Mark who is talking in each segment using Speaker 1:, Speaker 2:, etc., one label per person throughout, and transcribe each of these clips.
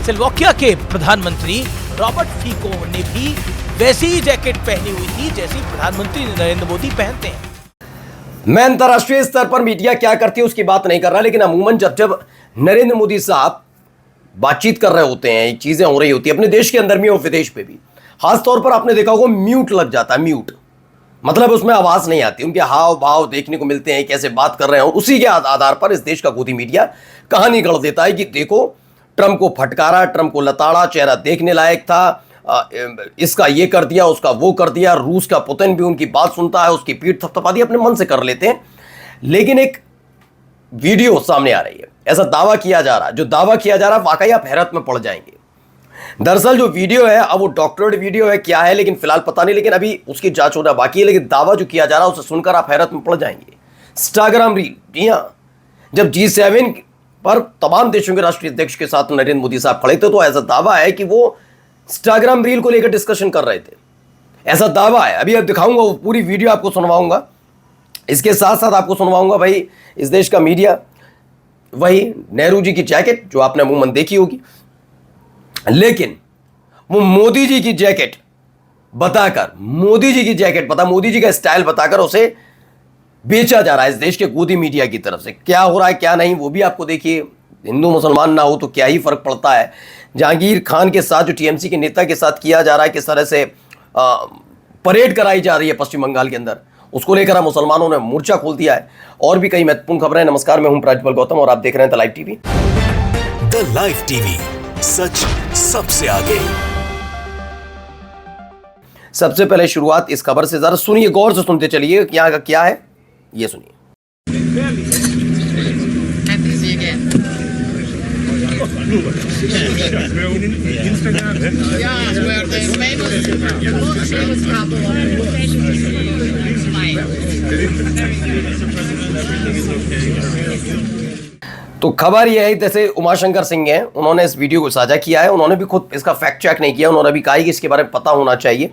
Speaker 1: Slovakia के प्रधानमंत्री Robert फीको ने भी वैसी ही जैकेट पहनी हुई थी जैसी प्रधानमंत्री नरेंद्र मोदी पहनते हैं।
Speaker 2: मैं अंतर्राष्ट्रीय स्तर पर मीडिया क्या करती है उसकी बात नहीं कर रहा, लेकिन अमूमन जब नरेंद्र मोदी साहब बातचीत कर रहे होते हैं, चीजें हो रही होती है अपने देश के अंदर भी और विदेश पे भी, खासतौर पर आपने देखा होगा म्यूट लग जाता है। म्यूट मतलब उसमें आवाज नहीं आती, उनके हाव भाव देखने को मिलते हैं, कैसे बात कर रहे हैं, और उसी के आधार पर इस देश का गोदी मीडिया कहानी गढ़ देता है कि देखो ट्रंप को फटकारा, ट्रंप को लताड़ा, चेहरा देखने लायक था, इसका ये कर दिया, उसका वो कर दिया, रूस का पुतिन भी उनकी बात सुनता है, उसकी पीठ थपथपा दी, अपने मन से कर लेते हैं। लेकिन एक वीडियो सामने आ रही है, ऐसा दावा किया जा रहा है, जो दावा किया जा रहा है वाकई आप हैरत में पड़ जाएंगे। दरअसल जो वीडियो है, अब वो डॉक्टरेट वीडियो है क्या है लेकिन फिलहाल पता नहीं, लेकिन अभी उसकी जांच होना बाकी है, लेकिन दावा जो किया जा रहा है उसे सुनकर आप हैरत में पड़ जाएंगे। इंस्टाग्राम रील, जी हाँ, जब G7 पर तमाम देशों के राष्ट्रीय अध्यक्ष के साथ नरेंद्र मोदी साहब खड़े थे तो ऐसा दावा है कि वो इंस्टाग्राम रील को लेकर डिस्कशन कर रहे थे, ऐसा दावा है। अभी अब दिखाऊंगा, वो पूरी वीडियो आपको सुनवाऊंगा, इसके साथ साथ आपको सुनवाऊंगा भाई इस देश का मीडिया, वही नेहरू जी की जैकेट जो आपने अमूमन देखी होगी, लेकिन वो मोदी जी की जैकेट बताकर, मोदी जी की जैकेट बता, मोदी जी का स्टाइल बताकर उसे बेचा जा रहा है इस देश के गोदी मीडिया की तरफ से। क्या हो रहा है क्या नहीं वो भी आपको देखिए, हिंदू मुसलमान ना हो तो क्या ही फर्क पड़ता है। जहांगीर खान के साथ जो टीएमसी के नेता के साथ किया जा रहा है, किस तरह से परेड कराई जा रही है पश्चिम बंगाल के अंदर, उसको लेकर मुसलमानों ने मोर्चा खोल दिया है। और भी कई महत्वपूर्ण खबरें। नमस्कार, मैं हूं प्राज्वल गौतम और आप देख रहे हैं the live TV.
Speaker 3: The live TV, सच सबसे आगे।
Speaker 2: सबसे पहले शुरुआत इस खबर से, जरा सुनिए, गौर से सुनते चलिए यहाँ का क्या है, ये सुनिए। तो खबर यह है, जैसे उमाशंकर सिंह हैं, उन्होंने इस वीडियो को साझा किया है, उन्होंने भी खुद इसका फैक्ट चेक नहीं किया, उन्होंने भी कहा कि इसके बारे में पता होना चाहिए,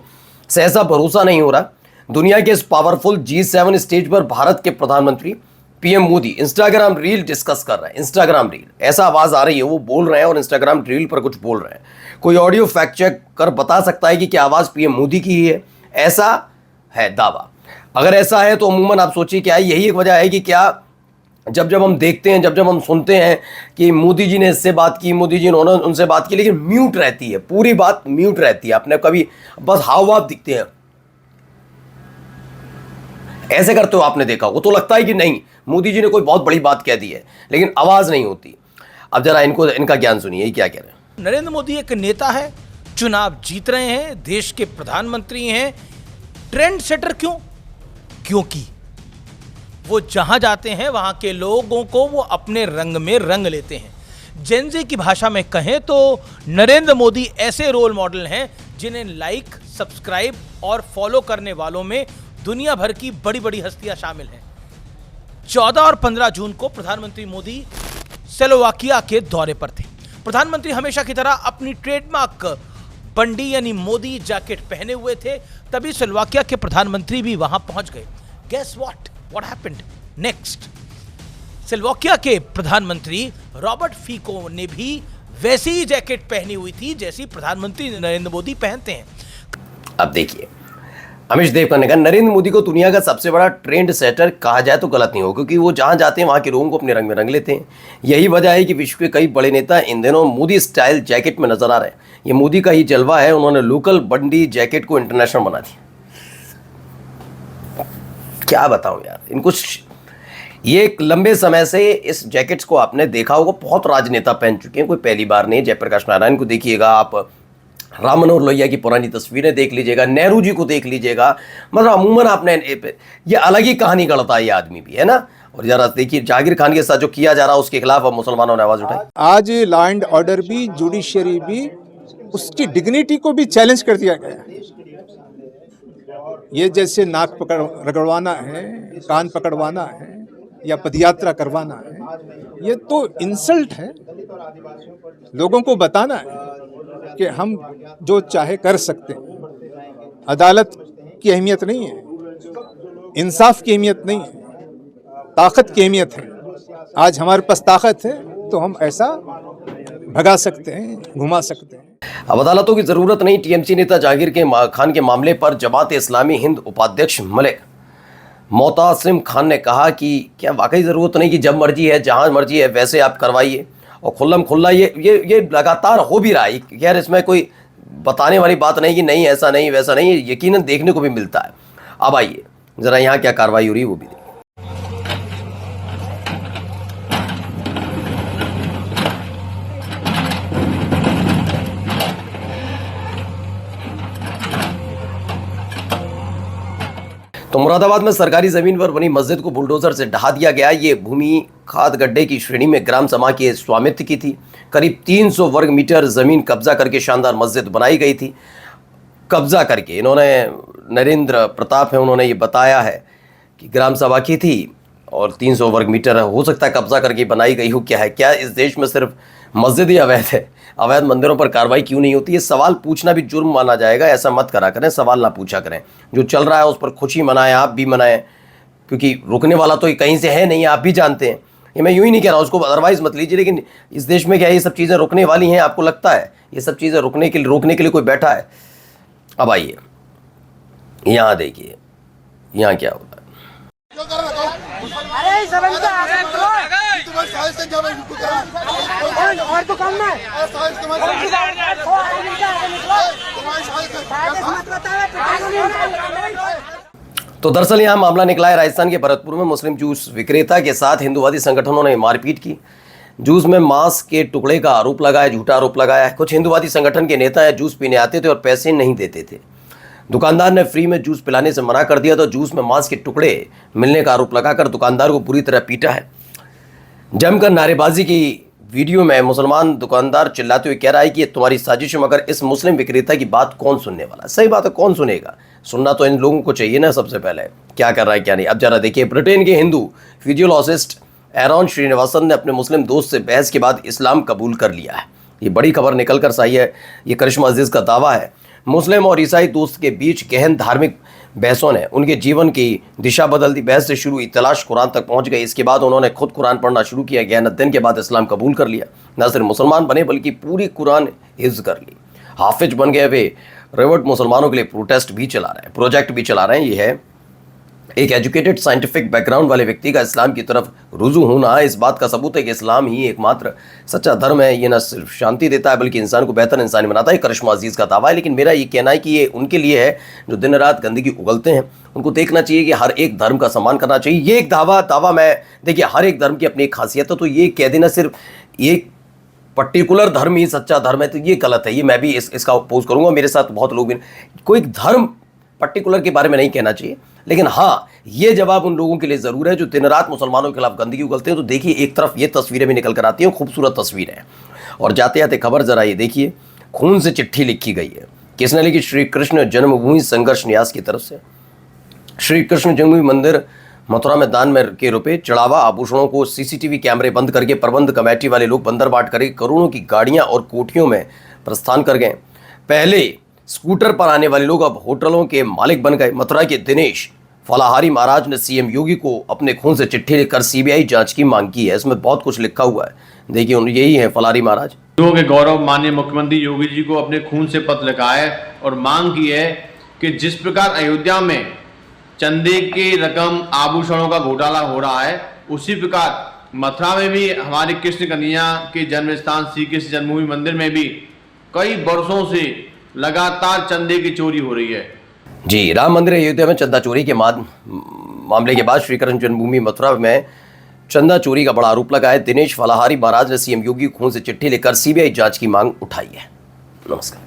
Speaker 2: सहसा भरोसा नहीं हो रहा। दुनिया के इस पावरफुल G7 स्टेज पर भारत के प्रधानमंत्री PM Modi Instagram reel discuss कर रहे हैं। इंस्टाग्राम रील, ऐसा आवाज आ रही है, वो बोल रहे हैं और इंस्टाग्राम रील पर कुछ बोल रहे हैं। कोई ऑडियो फैक्ट चेक कर बता सकता है कि क्या आवाज पीएम मोदी की ही है? ऐसा है दावा। अगर ऐसा है तो अमूमन आप सोचिए क्या है, यही एक वजह है कि क्या जब हम देखते हैं, जब हम सुनते हैं कि मोदी जी ने इससे बात की, मोदी जी ने उनसे बात की, लेकिन म्यूट रहती है, पूरी बात म्यूट रहती है, अपने कभी बस हाव भाव दिखते हैं, ऐसे करते हो आपने देखा हो, तो लगता है कि नहीं मोदी जी ने कोई बहुत बड़ी बात कह दी है, लेकिन आवाज नहीं होती। अब जरा इनका ज्ञान सुनिए, क्या कह रहे हैं।
Speaker 1: नरेंद्र मोदी एक नेता है, चुनाव जीत रहे हैं, देश के प्रधानमंत्री हैं, ट्रेंड सेटर क्यों? क्योंकि वो जहां जाते हैं वहां के लोगों को वो अपने रंग में रंग लेते हैं। जेनजी की भाषा में कहें तो नरेंद्र मोदी ऐसे रोल मॉडल हैं जिन्हें लाइक, सब्सक्राइब और फॉलो करने वालों में दुनिया भर की बड़ी बड़ी हस्तियां शामिल हैं। 14 और 15 जून को प्रधानमंत्री मोदी स्लोवाकिया के दौरे पर थे। प्रधानमंत्री हमेशा की तरह अपनी ट्रेडमार्क बंडी यानी मोदी जैकेट पहने हुए थे, तभी स्लोवाकिया के प्रधानमंत्री भी वहां पहुंच गए। Guess what happened next? Slovakia के प्रधानमंत्री रॉबर्ट फीको ने भी वैसी ही जैकेट पहनी हुई थी जैसी प्रधानमंत्री नरेंद्र मोदी पहनते हैं।
Speaker 2: अब देखिए, अमिश देवकर ने कहा नरेंद्र मोदी को दुनिया का सबसे बड़ा ट्रेंड सेटर कहा जाए तो गलत नहीं हो, क्योंकि वो जहां जाते हैं वहां के लोगों को अपने रंग में रंग लेते हैं। यही वजह है कि विश्व के कई बड़े नेता इन दिनों मोदी स्टाइल जैकेट में नजर आ रहे हैं। ये मोदी का ही जलवा है, उन्होंने लोकल बंडी जैकेट को इंटरनेशनल बना दिया। क्या बताऊं यार इनको, ये एक लंबे समय से इस जैकेट्स को आपने देखा होगा, बहुत राजनेता पहन चुके हैं, कोई पहली बार नहीं। जयप्रकाश नारायण को देखिएगा आप, राम मनोहर लोहिया की पुरानी तस्वीरें देख लीजिएगा, नेहरू जी को देख लीजिएगा, मतलब अमूमन आपने ये अलग ही कहानी गढ़ता है ये आदमी भी, है ना। और जरा देखिए जहांगीर खान के साथ जो किया जा रहा है उसके खिलाफ अब मुसलमानों ने आवाज उठाई।
Speaker 4: आज लॉ एंड ऑर्डर भी, जुडिशियरी भी, उसकी डिग्निटी को भी चैलेंज कर दिया गया। ये जैसे नाक रगड़वाना है, कान पकड़वाना है या पदयात्रा करवाना है, ये तो इंसल्ट है। लोगों को बताना है कि हम जो चाहे कर सकते हैं। अदालत की अहमियत नहीं है, इंसाफ की अहमियत नहीं है, ताकत की अहमियत है। आज हमारे पास ताकत है तो हम ऐसा भगा सकते हैं, घुमा सकते हैं।
Speaker 2: अब अदालतों की जरूरत नहीं। टीएमसी नेता जाकिर खान के मामले पर जमात इस्लामी हिंद उपाध्यक्ष मलिक मोतासिम खान ने कहा कि क्या वाकई ज़रूरत नहीं कि जब मर्जी है, जहां मर्जी है, वैसे आप करवाइए और खुल्लम खुल्ला ये लगातार हो भी रहा है। खैर इसमें कोई बताने वाली बात नहीं कि नहीं ऐसा नहीं वैसा नहीं, यकीनन देखने को भी मिलता है। अब आइए ज़रा यहाँ क्या कार्रवाई हो रही है वो भी देखिए। तो मुरादाबाद में सरकारी जमीन पर बनी मस्जिद को बुलडोजर से ढहा दिया गया। ये भूमि खाद गड्ढे की श्रेणी में ग्राम सभा के स्वामित्व की थी। करीब 300 वर्ग मीटर जमीन कब्जा करके शानदार मस्जिद बनाई गई थी। कब्जा करके इन्होंने, नरेंद्र प्रताप है, उन्होंने ये बताया है कि ग्राम सभा की थी और 300 वर्ग मीटर हो सकता है कब्जा करके बनाई गई हो। क्या है, क्या इस देश में सिर्फ मस्जिद ही अवैध है? अवैध मंदिरों पर कार्रवाई क्यों नहीं होती? ये सवाल पूछना भी जुर्म माना जाएगा। ऐसा मत करा करें, सवाल ना पूछा करें। जो चल रहा है उस पर खुशी मनाएं, आप भी मनाएं, क्योंकि रुकने वाला तो कहीं से है नहीं, आप भी जानते हैं। ये मैं यूँ ही नहीं कह रहा हूँ, उसको अदरवाइज मत लीजिए, लेकिन इस देश में क्या ये सब चीज़ें रुकने वाली हैं? आपको लगता है ये सब चीज़ें रोकने के लिए कोई बैठा है? अब आइए यहाँ देखिए यहाँ क्या होता है। तो दरअसल यहाँ मामला निकला है राजस्थान के भरतपुर में। मुस्लिम जूस विक्रेता के साथ हिंदूवादी संगठनों ने मारपीट की। जूस में मांस के टुकड़े का आरोप लगाया, झूठा आरोप लगाया है। कुछ हिंदूवादी संगठन के नेता जूस पीने आते थे और पैसे नहीं देते थे। दुकानदार ने फ्री में जूस पिलाने से मना कर दिया तो जूस में मांस के टुकड़े मिलने का आरोप लगाकर दुकानदार को बुरी तरह पीटा है। जमकर नारेबाजी की वीडियो में मुसलमान दुकानदार चिल्लाते हुए कह रहा है कि ये तुम्हारी साजिश है, मगर इस मुस्लिम विक्रेता की बात कौन सुनने वाला? सही बात है, कौन सुनेगा? सुनना तो इन लोगों को चाहिए ना सबसे पहले, क्या कर रहा है क्या नहीं। अब जरा देखिए, ब्रिटेन के हिंदू फिजियोलॉजिस्ट एरॉन श्रीनिवासन ने अपने मुस्लिम दोस्त से बहस के बाद इस्लाम कबूल कर लिया है। ये बड़ी खबर निकल कर आई है। ये करिश्मा अजीज का दावा है। मुस्लिम और ईसाई दोस्त के बीच गहन धार्मिक बहसों ने उनके जीवन की दिशा बदल दी। बहस से शुरू हुई तलाश कुरान तक पहुंच गई। इसके बाद उन्होंने खुद कुरान पढ़ना शुरू किया। गहन अध्ययन के बाद इस्लाम कबूल कर लिया। न सिर्फ मुसलमान बने बल्कि पूरी कुरान हिफ्ज कर ली। हाफिज बन गए। वे रिवर्ट मुसलमानों के लिए प्रोजेक्ट भी चला रहे हैं। ये है एक एजुकेटेड साइंटिफिक बैकग्राउंड वाले व्यक्ति का इस्लाम की तरफ रुजू होना इस बात का सबूत है कि इस्लाम ही एकमात्र सच्चा धर्म है। ये न सिर्फ शांति देता है बल्कि इंसान को बेहतर इंसान बनाता है। करिश्मा अजीज का दावा है। लेकिन मेरा ये कहना है कि ये उनके लिए है जो दिन रात गंदगी उगलते हैं। उनको देखना चाहिए कि हर एक धर्म का सम्मान करना चाहिए। ये एक दावा मैं देखिए, हर एक धर्म की अपनी एक खासियत है। तो ये कह देना सिर्फ एक पर्टिकुलर धर्म ही सच्चा धर्म है तो ये गलत है। ये मैं भी इसका अपोज करूँगा। मेरे साथ बहुत लोग भी, कोई धर्म पर्टिकुलर के बारे में नहीं कहना चाहिए। लेकिन हाँ, ये जवाब उन लोगों के लिए ज़रूर है जो दिन रात मुसलमानों के खिलाफ गंदगी उगलते हैं। तो देखिए, एक तरफ ये तस्वीरें भी निकल कर आती हैं, खूबसूरत तस्वीरें हैं। और जाते जाते खबर ज़रा ये देखिए, खून से चिट्ठी लिखी गई है। किसने लिखी? श्री कृष्ण जन्मभूमि संघर्ष न्यास की तरफ से। श्री कृष्ण जन्मभूमि मंदिर मथुरा में दान में के रुपए चढ़ावा, आभूषणों को सीसीटीवी कैमरे बंद करके प्रबंध कमेटी वाले लोग बंदर बाट करके करोड़ों की गाड़ियां और कोठियों में प्रस्थान कर गए। पहले स्कूटर पर आने वाले लोग अब होटलों के मालिक बन गए। मथुरा के दिनेश फलाहारी महाराज ने सीएम योगी को अपने खून से चिट्ठी लिखकर सीबीआई जांच की मांग की है। इसमें बहुत कुछ लिखा हुआ है, देखिए यही है फलाहारी महाराज।
Speaker 5: हिंदुओं के गौरव माननीय मुख्यमंत्री योगी जी को अपने खून से पत्र लिखा है और मांग की है कि जिस प्रकार अयोध्या में चंदे की रकम आभूषणों का घोटाला हो रहा है, उसी प्रकार मथुरा में भी हमारे कृष्ण कन्हैया के जन्म स्थान श्री कृष्ण जन्मभूमि मंदिर में भी कई वर्षों से लगातार चंदे की चोरी हो रही है।
Speaker 2: जी, राम मंदिर अयोध्या में चंदा चोरी के मामले के बाद श्री कृष्ण जन्मभूमि मथुरा में चंदा चोरी का बड़ा आरोप लगा है। दिनेश फलाहारी महाराज ने सीएम योगी खून से चिट्ठी लेकर सीबीआई जांच की मांग उठाई है। नमस्कार।